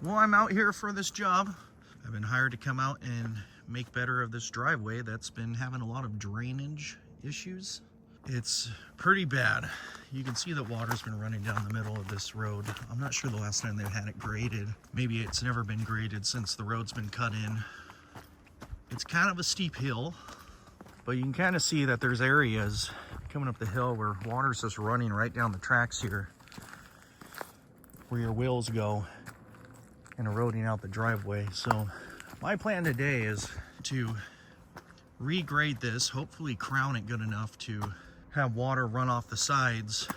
Well, I'm out here for this job. I've been hired to come out and make better of this driveway that's been having a lot of drainage issues. It's pretty bad. You can see that water's been running down the middle of this road. I'm not sure the last time they've had it graded. Maybe it's never been graded since the road's been cut in. It's kind of a steep hill, but you can kind of see that there's areas coming up the hill where water's just running right down the tracks here, where your wheels go, and eroding out the driveway. So my plan today is to regrade this, hopefully crown it good enough to have water run off the sides,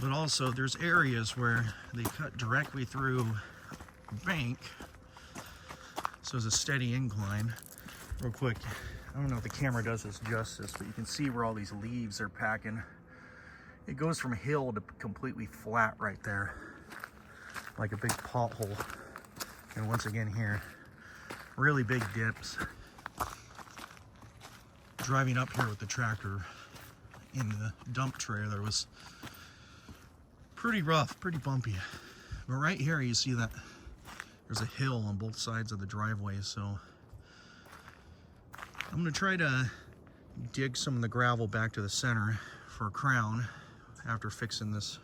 but also there's areas where they cut directly through a bank, so it's a steady incline. Real quick, I don't know if the camera does this justice, but you can see where all these leaves are packing. It goes from hill to completely flat right there, like a big pothole. And once again here, really big dips. Driving up here with the tractor in the dump trailer was pretty rough, pretty bumpy. But right here you see that there's a hill on both sides of the driveway, so I'm gonna try to dig some of the gravel back to the center for a crown after fixing this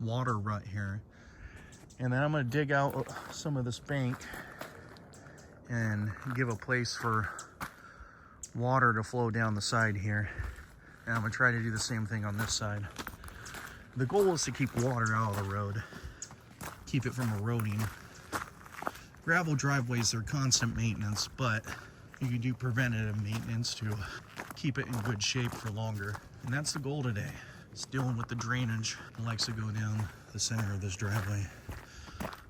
water rut here. And then I'm gonna dig out some of this bank and give a place for water to flow down the side here. And I'm gonna try to do the same thing on this side. The goal is to keep water out of the road, keep it from eroding. Gravel driveways are constant maintenance, but you can do preventative maintenance to keep it in good shape for longer. And that's the goal today. It's dealing with the drainage. It likes to go down the center of this driveway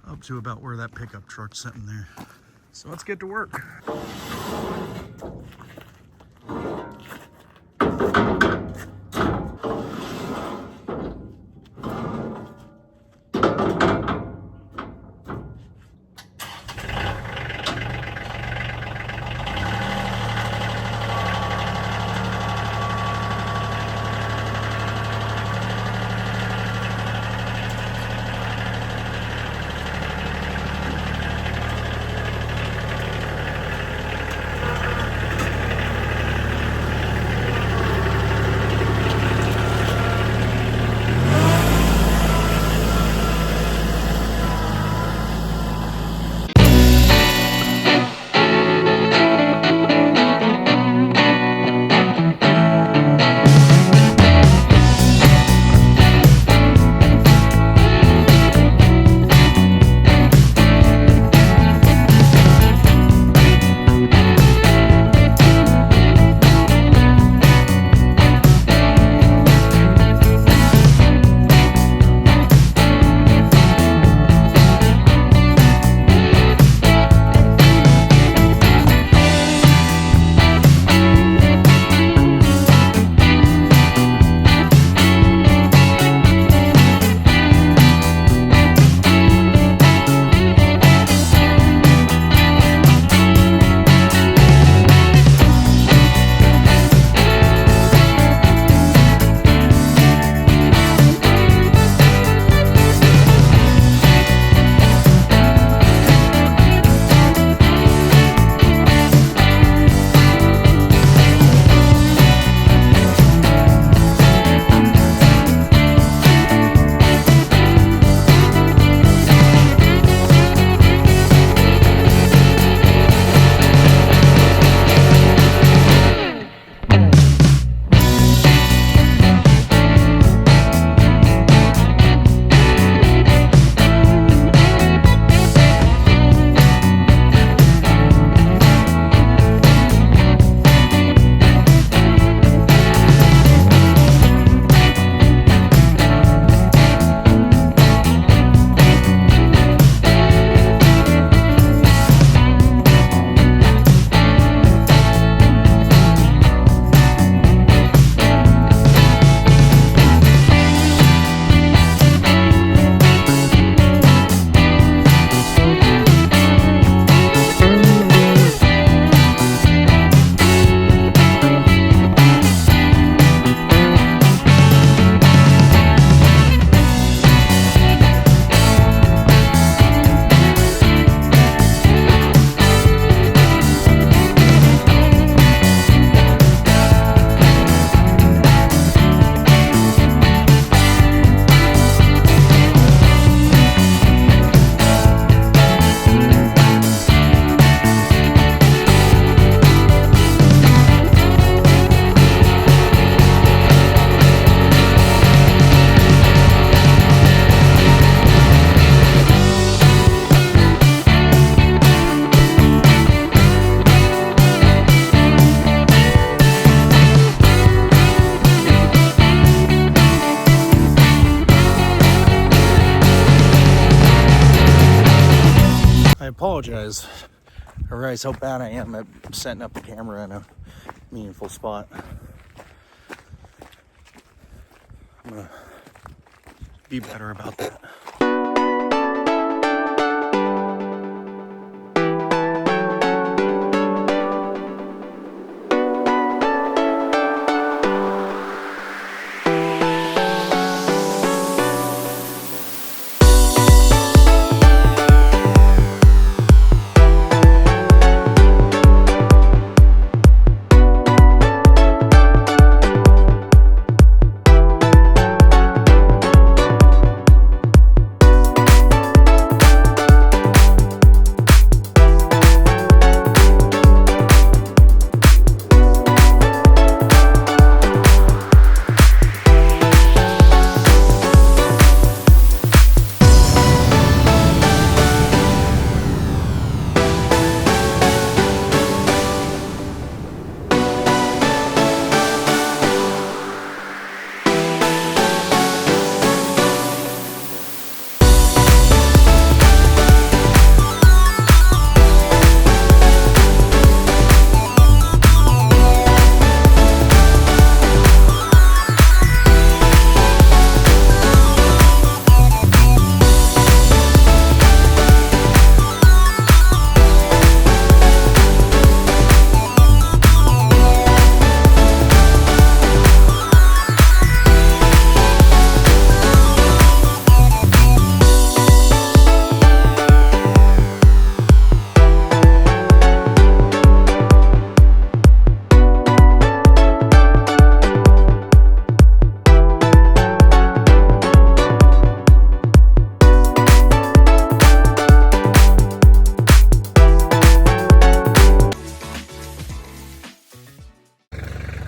up to about where that pickup truck's sitting there. So let's get to work. apologize. I realize how bad I am at setting up the camera in a meaningful spot. I'm gonna be better about that.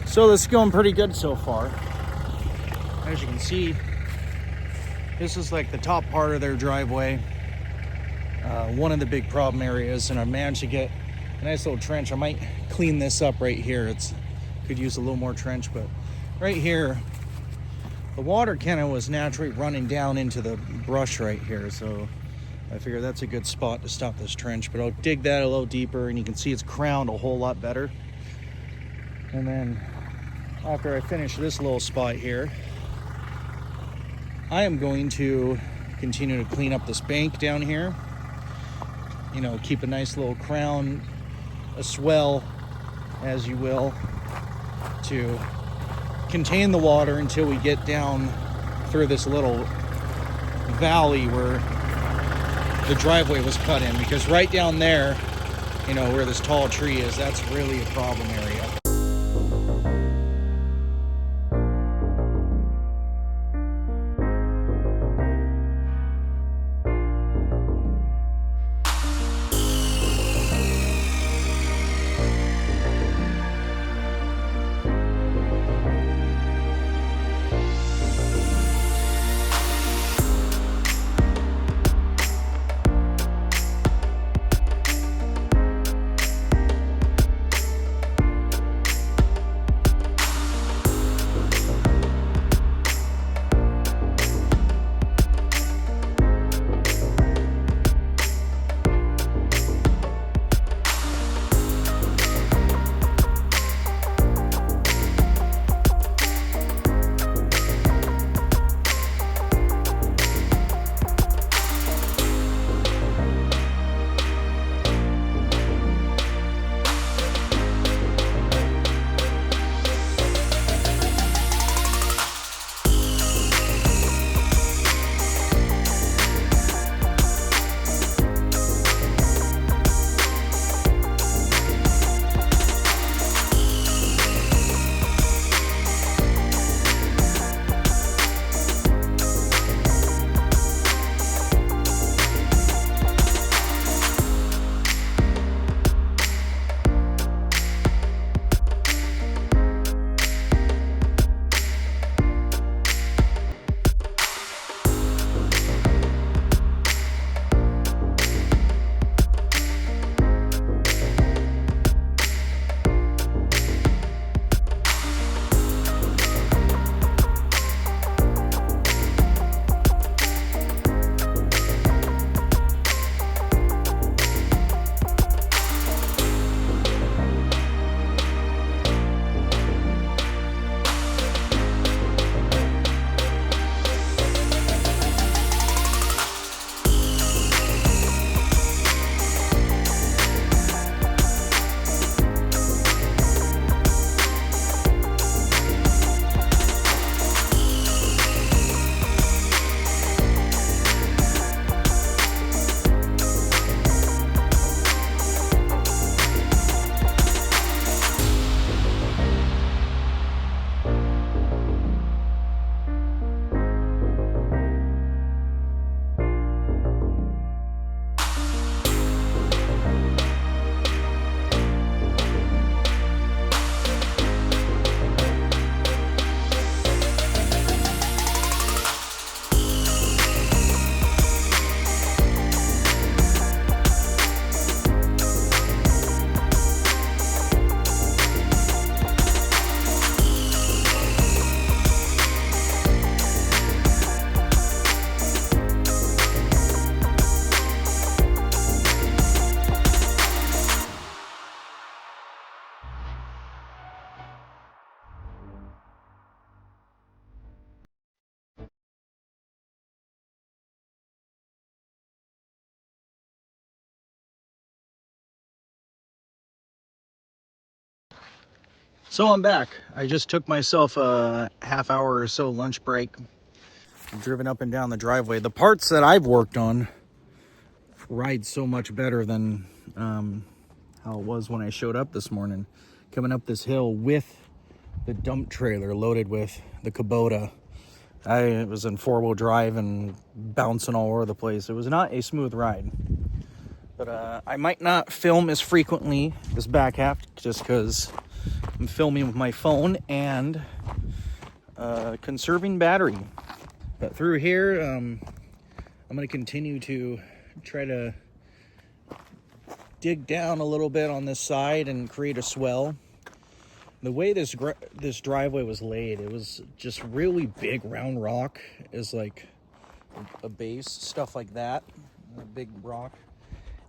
So this is going pretty good so far. As you can see, this is like the top part of their driveway. One of the big problem areas, and I managed to get a nice little trench. I might clean this up right here. Could use a little more trench, but right here, the water kind of was naturally running down into the brush right here. So I figure that's a good spot to stop this trench, but I'll dig that a little deeper and you can see it's crowned a whole lot better. And then after I finish this little spot here, I am going to continue to clean up this bank down here. You know, keep a nice little crown, a swell, as you will, to contain the water until we get down through this little valley where the driveway was cut in. Because right down there, you know, where this tall tree is, that's really a problem area. So I'm back. I just took myself a half hour or so lunch break. I've driven up and down the driveway. The parts that I've worked on ride so much better than how it was when I showed up this morning. Coming up this hill with the dump trailer loaded with the Kubota. I was in four-wheel drive and bouncing all over the place. It was not a smooth ride. But I might not film as frequently this back half just because I'm filming with my phone and conserving battery. But through here, I'm going to continue to try to dig down a little bit on this side and create a swell. The way this driveway was laid, it was just really big round rock is like a base, stuff like that, a big rock.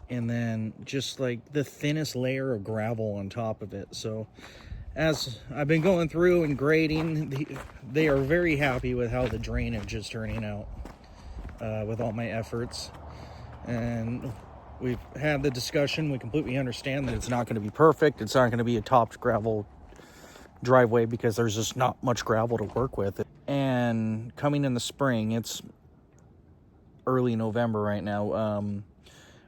And then just like the thinnest layer of gravel on top of it. So as I've been going through and grading, they are very happy with how the drainage is turning out with all my efforts. And we've had the discussion. We completely understand that it's not going to be perfect. It's not going to be a topped gravel driveway because there's just not much gravel to work with. And coming in the spring, it's early November right now.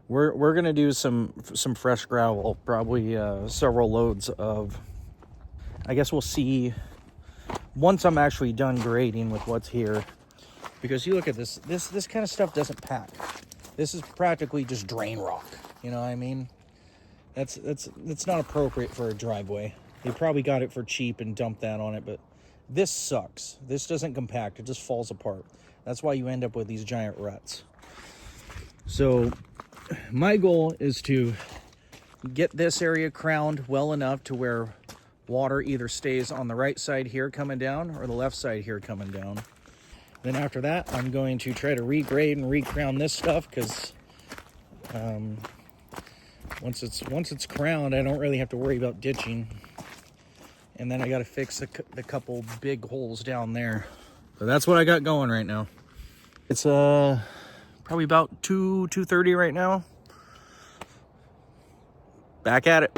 We're gonna do some fresh gravel, probably several loads of. I guess we'll see once I'm actually done grading with what's here, because you look at this kind of stuff doesn't pack. This is practically just drain rock. You know what I mean? That's not appropriate for a driveway. They probably got it for cheap and dumped that on it, but this sucks. This doesn't compact. It just falls apart. That's why you end up with these giant ruts. So my goal is to get this area crowned well enough to where water either stays on the right side here coming down or the left side here coming down. Then after that, I'm going to try to regrade and recrown this stuff because once it's crowned, I don't really have to worry about ditching. And then I got to fix the couple big holes down there. So that's what I got going right now. It's probably about 2:30 right now. Back at it.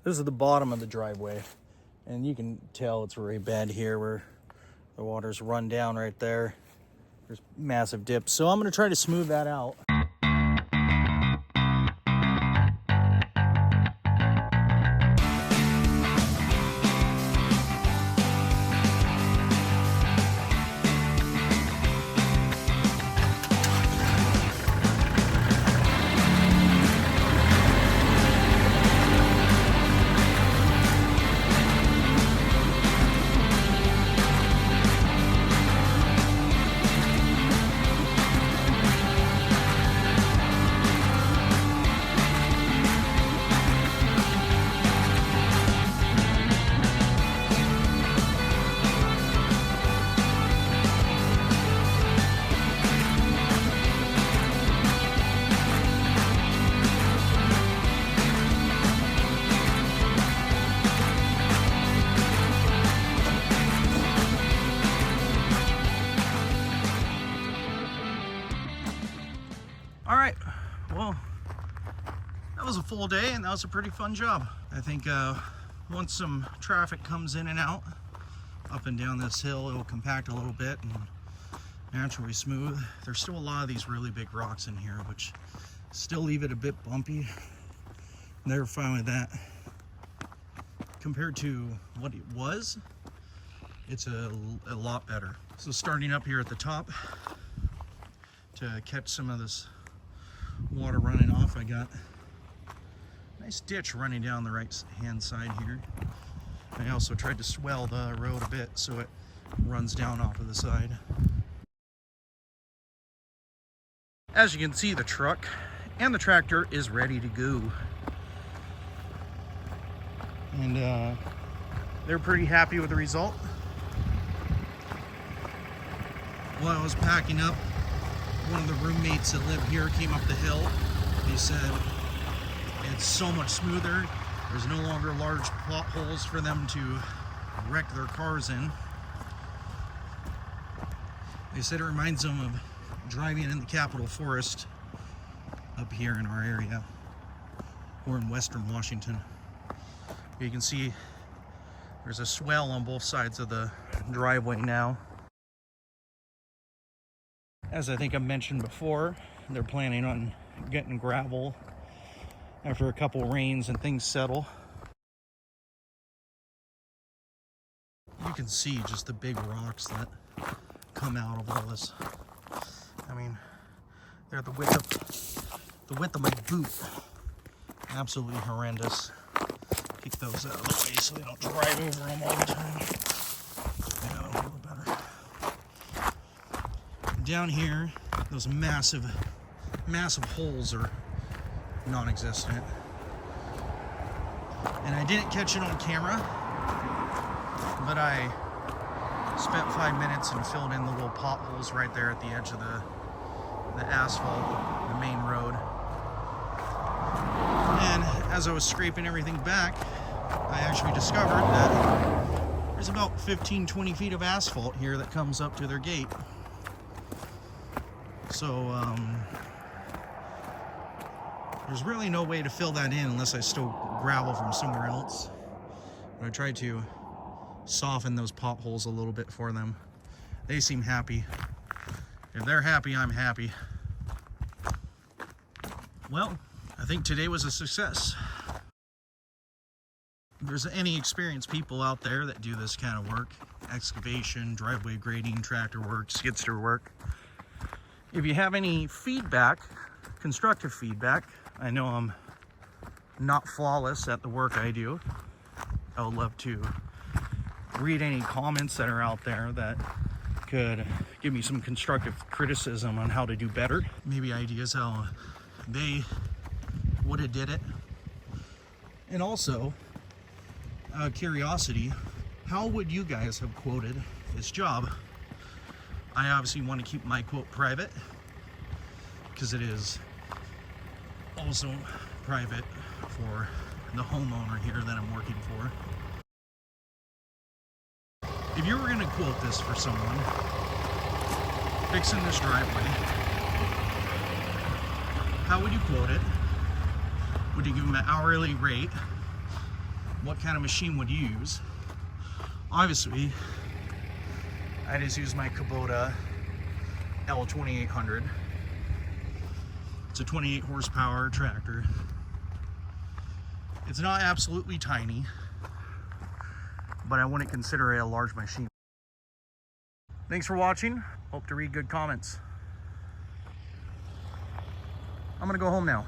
This is the bottom of the driveway, and you can tell it's very bad here where the water's run down right there. There's massive dips. So I'm going to try to smooth that out. All right, well, that was a full day and that was a pretty fun job. I think once some traffic comes in and out, up and down this hill, it will compact a little bit and naturally smooth. There's still a lot of these really big rocks in here, which still leave it a bit bumpy. They're fine with that. Compared to what it was, it's a lot better. So starting up here at the top to catch some of this water running off, I got a nice ditch running down the right hand side here. I also tried to swell the road a bit so it runs down off of the side. As you can see, the truck and the tractor is ready to go. And they're pretty happy with the result. While I was packing up, one of the roommates that live here came up the hill. He said it's so much smoother. There's no longer large potholes for them to wreck their cars in. They said it reminds them of driving in the Capitol Forest up here in our area, or in western Washington. You can see there's a swell on both sides of the driveway now. As I think I mentioned before, they're planning on getting gravel after a couple rains and things settle. You can see just the big rocks that come out of all this. I mean, they're the width of my boot. Absolutely horrendous. Kick those out of the way so they don't drive over them all the time. Yeah, a little better. Down here, those massive holes are non-existent. And I didn't catch it on camera, but I spent 5 minutes and filled in the little potholes right there at the edge of the asphalt, the main road. And as I was scraping everything back, I actually discovered that there's about 15-20 feet of asphalt here that comes up to their gate. So there's really no way to fill that in unless I stole gravel from somewhere else. But I tried to soften those potholes a little bit for them. They seem happy. If they're happy, I'm happy. Well, I think today was a success. If there's any experienced people out there that do this kind of work, excavation, driveway grading, tractor work, skid steer work, if you have any feedback, constructive feedback, I know I'm not flawless at the work I do. I would love to read any comments that are out there that could give me some constructive criticism on how to do better. Maybe ideas how they would have did it. And also, out of curiosity, how would you guys have quoted this job? I obviously want to keep my quote private because it is also private for the homeowner here that I'm working for. If you were going to quote this for someone fixing this driveway, how would you quote it? Would you give them an hourly rate? What kind of machine would you use? Obviously, I just use my Kubota L2800. It's a 28 horsepower tractor. It's not absolutely tiny, but I wouldn't consider it a large machine. Thanks for watching. Hope to read good comments. I'm gonna go home now.